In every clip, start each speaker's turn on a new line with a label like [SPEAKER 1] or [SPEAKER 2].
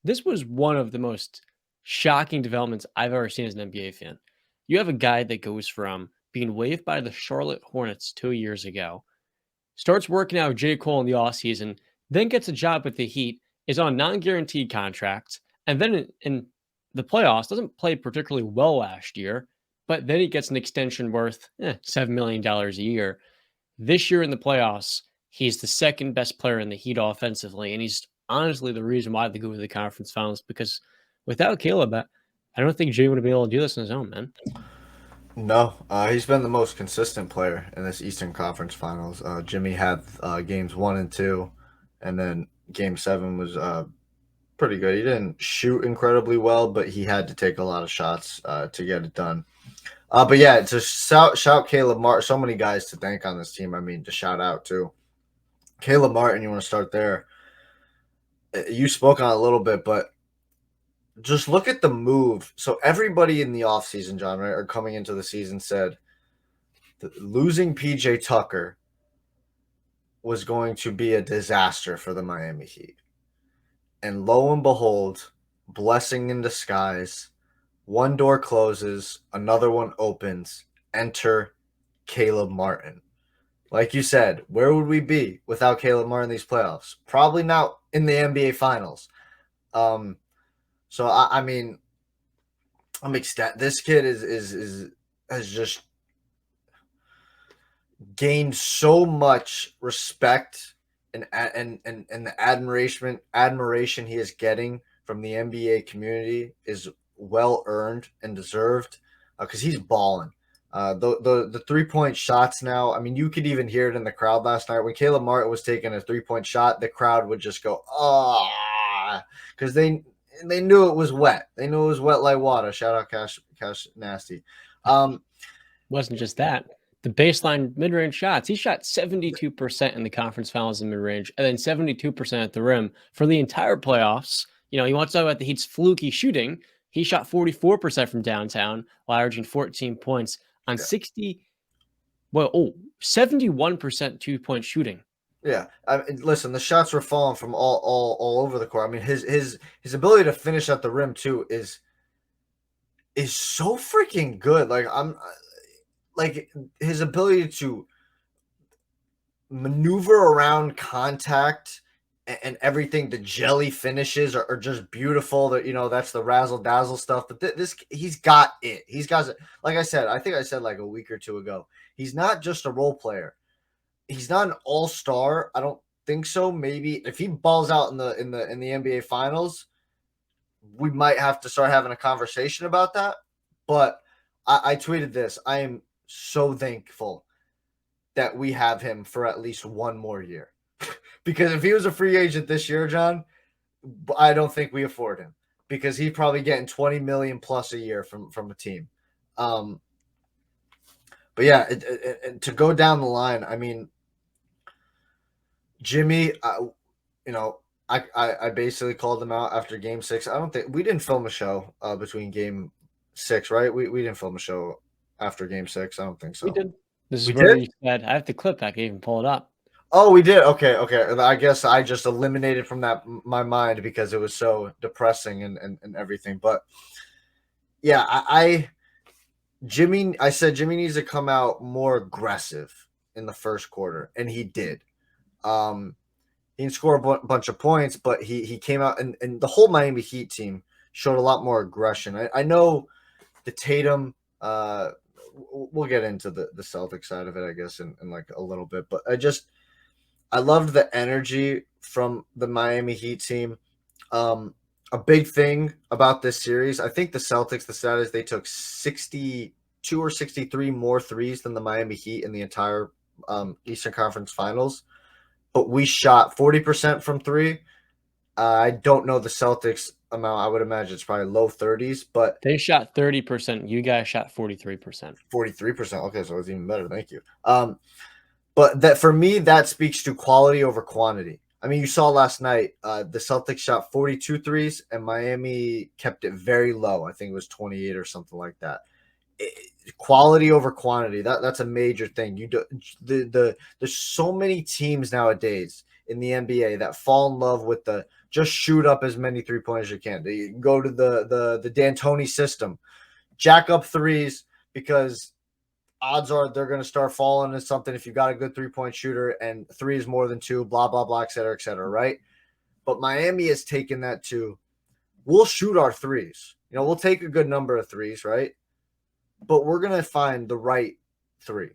[SPEAKER 1] This was one of the most shocking developments I've ever seen as an NBA fan. You have a guy that goes from being waived by the Charlotte Hornets 2 years ago, starts working out with J. Cole in the offseason, then gets a job with the Heat, is on non-guaranteed contracts, and then in the playoffs doesn't play particularly well last year, but then he gets an extension worth $7 million a year. This year in the playoffs, he's the second best player in the Heat offensively, and he's honestly the reason why they go to the conference finals. Because without Caleb, I don't think Jay would have been able to do this on his own, man.
[SPEAKER 2] No, he's been the most consistent player in this Eastern Conference Finals. Jimmy had games 1 and 2, and then Game 7 was pretty good. He didn't shoot incredibly well, but he had to take a lot of shots to get it done. But yeah, to shout Caleb Martin, so many guys to thank on this team. I mean, to shout out to Caleb Martin. You want to start there? You spoke on it a little bit, but just look at the move. So everybody in the offseason, John, right, or coming into the season said that losing PJ Tucker was going to be a disaster for the Miami Heat. And lo and behold, blessing in disguise, one door closes, another one opens. Enter Caleb Martin. Like you said, where would we be without Caleb Martin in these playoffs? Probably not in the NBA Finals. So I mean, I'm ecstatic. This kid is has just gained so much respect and the admiration he is getting from the NBA community is well earned and deserved because he's balling. The 3-point shots now. I mean, you could even hear it in the crowd last night when Caleb Martin was taking a 3-point shot. The crowd would just go because they knew it was wet. They knew it was wet like water. Shout out Cash Nasty.
[SPEAKER 1] Wasn't just that. The baseline mid-range shots, he shot 72% in the conference finals in mid-range, and then 72% at the rim for the entire playoffs. You know, you want to talk about the Heat's fluky shooting. He shot 44% from downtown, while averaging 14 points on 71% 2-point shooting.
[SPEAKER 2] Yeah, I mean, listen, the shots were falling from all over the court. I mean, his ability to finish at the rim too is so freaking good. Like his ability to maneuver around contact and everything. The jelly finishes are just beautiful. That that's the razzle dazzle stuff. But this he's got it. He's got it. Like I said, I think I said like a week or two ago. He's not just a role player. He's not an all-star. I don't think so. Maybe if he balls out in the NBA Finals, we might have to start having a conversation about that. But I tweeted this. I am so thankful that we have him for at least one more year. Because if he was a free agent this year, John, I don't think we afford him because he's probably getting 20 million plus a year from a team. But yeah, to go down the line, I mean, Jimmy, I basically called him out after Game 6. I don't think we didn't film a show between Game 6, right? We didn't film a show after Game 6. I don't think
[SPEAKER 1] We
[SPEAKER 2] so.
[SPEAKER 1] did. This is
[SPEAKER 2] We
[SPEAKER 1] where
[SPEAKER 2] did.
[SPEAKER 1] you said, I have the clip. I can even pull it up.
[SPEAKER 2] Oh, we did. Okay. I guess I just eliminated from that my mind because it was so depressing and everything. But yeah, I said Jimmy needs to come out more aggressive in the first quarter, and he did. He didn't score bunch of points, but he came out and the whole Miami Heat team showed a lot more aggression. I know the Tatum. We'll get into the Celtic side of it, I guess, in like a little bit. But I loved the energy from the Miami Heat team. A big thing about this series, I think the Celtics, the stat is they took 62 or 63 more threes than the Miami Heat in the entire Eastern Conference Finals. But we shot 40% from three. I don't know the Celtics amount. I would imagine it's probably low 30s, but
[SPEAKER 1] They shot 30%. You guys shot 43%.
[SPEAKER 2] 43%. Okay, so it's even better. Thank you. But that for me, that speaks to quality over quantity. I mean, you saw last night, the Celtics shot 42 threes and Miami kept it very low. I think it was 28 or something like that. Quality over quantity. That's a major thing. There's so many teams nowadays in the NBA that fall in love with the Just shoot up as many 3-pointers as you can. You can go to the D'Antoni system, jack up threes, because odds are they're going to start falling into something if you got a good 3-point shooter, and three is more than two, blah, blah, blah, et cetera, right? But Miami has taken that to, we'll shoot our threes. We'll take a good number of threes, right? But we're going to find the right three.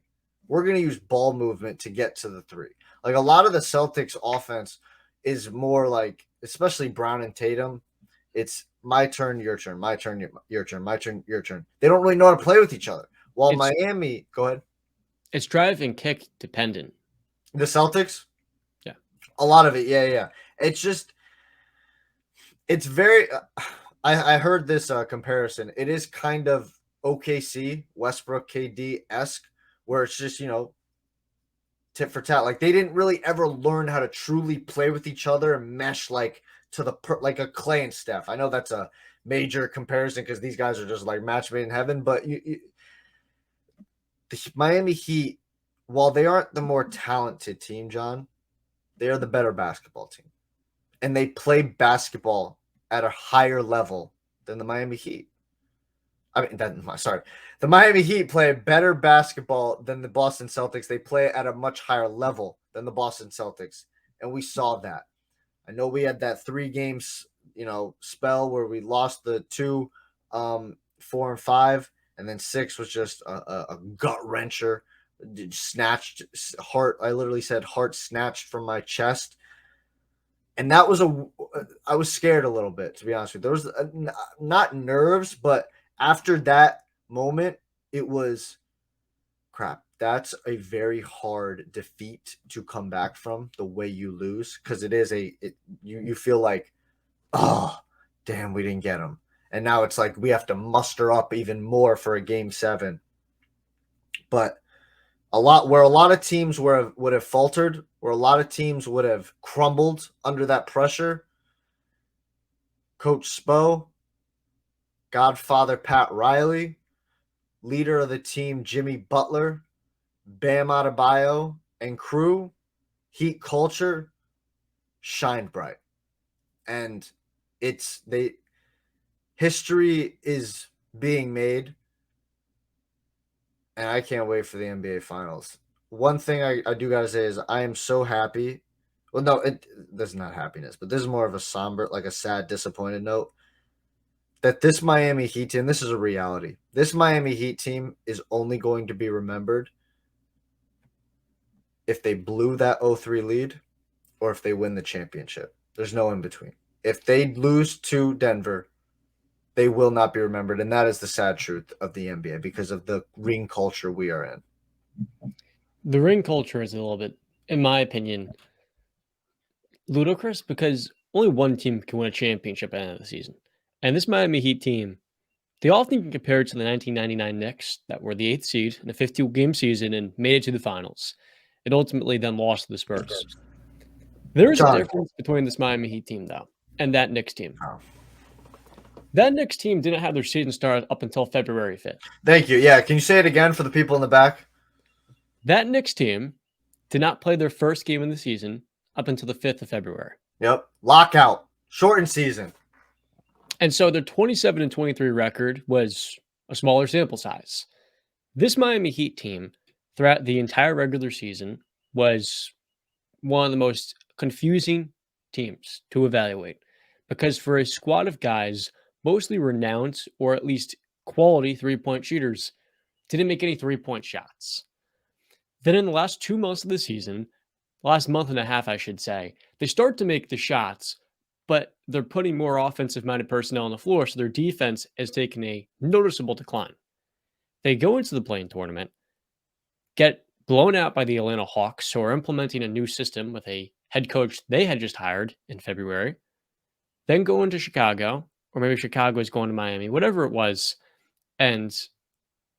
[SPEAKER 2] We're going to use ball movement to get to the three. Like, a lot of the Celtics offense is more like, especially Brown and Tatum, it's my turn, your turn, my turn, your turn, my turn, your turn. They don't really know how to play with each other. While Miami, go ahead.
[SPEAKER 1] It's drive and kick dependent.
[SPEAKER 2] The Celtics?
[SPEAKER 1] Yeah.
[SPEAKER 2] A lot of it, yeah. It's just, it's very, I heard this comparison. It is kind of OKC, Westbrook, KD-esque, where it's just, tit for tat. Like, they didn't really ever learn how to truly play with each other and mesh like like a Clay and Steph. I know that's a major comparison because these guys are just like match made in heaven, but the Miami Heat, while they aren't the more talented team, John, they are the better basketball team. And they play basketball at a higher level than the Miami Heat. The Miami Heat play better basketball than the Boston Celtics. They play at a much higher level than the Boston Celtics. And we saw that. I know we had that 3 games, spell where we lost the 2, 4 and 5, and then 6 was just a gut wrencher, snatched heart. I literally said heart snatched from my chest. And that was I was scared a little bit, to be honest with you. There was not nerves, but after that moment, it was crap. That's a very hard defeat to come back from, the way you lose, because it is you feel like, oh, damn, we didn't get him. And now it's like we have to muster up even more for a game 7. But a lot of teams would have faltered, where a lot of teams would have crumbled under that pressure, Coach Spo, Godfather Pat Riley, leader of the team Jimmy Butler, Bam Adebayo, and crew, Heat culture shined bright. And history is being made, and I can't wait for the NBA Finals. One thing I do gotta say is I am so happy. Well, no, there's not happiness, but this is more of a somber, like a sad, disappointed note, that this Miami Heat team, this is a reality. This Miami Heat team is only going to be remembered if they blew that 0-3 lead or if they win the championship. There's no in between. If they lose to Denver, they will not be remembered. And that is the sad truth of the NBA because of the ring culture we are in.
[SPEAKER 1] The ring culture is a little bit, in my opinion, ludicrous because only one team can win a championship at the end of the season. And this Miami Heat team, they often get compared to the 1999 Knicks that were the 8th seed in a 52-game season and made it to the finals. It ultimately then lost to the Spurs. There is a difference between this Miami Heat team, though, and that Knicks team.
[SPEAKER 2] Oh.
[SPEAKER 1] That Knicks team didn't have their season start up until February 5th.
[SPEAKER 2] Thank you. Yeah, can you say it again for the people in the back?
[SPEAKER 1] That Knicks team did not play their first game in the season up until the 5th of February.
[SPEAKER 2] Yep. Lockout. Shortened season.
[SPEAKER 1] And so their 27-23 record was a smaller sample size. This Miami Heat team, throughout the entire regular season, was one of the most confusing teams to evaluate because for a squad of guys, mostly renowned or at least quality 3-point shooters, didn't make any 3-point shots. Then in the last 2 months of the season, last month and a half, I should say, they start to make the shots, but they're putting more offensive-minded personnel on the floor, so their defense has taken a noticeable decline. They go into the play-in tournament, get blown out by the Atlanta Hawks, who are implementing a new system with a head coach they had just hired in February, then go into Chicago, or maybe Chicago is going to Miami, whatever it was, and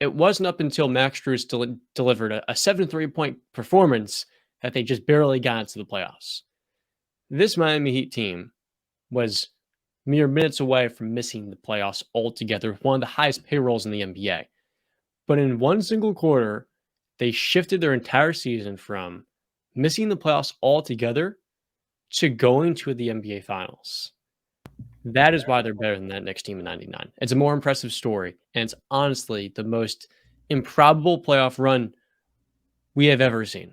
[SPEAKER 1] it wasn't up until Max Strus delivered a 7 3-point performance that they just barely got into the playoffs. This Miami Heat team was mere minutes away from missing the playoffs altogether, one of the highest payrolls in the NBA. But in one single quarter, they shifted their entire season from missing the playoffs altogether to going to the NBA Finals. That is why they're better than that Knicks team in '99. It's a more impressive story, and it's honestly the most improbable playoff run we have ever seen.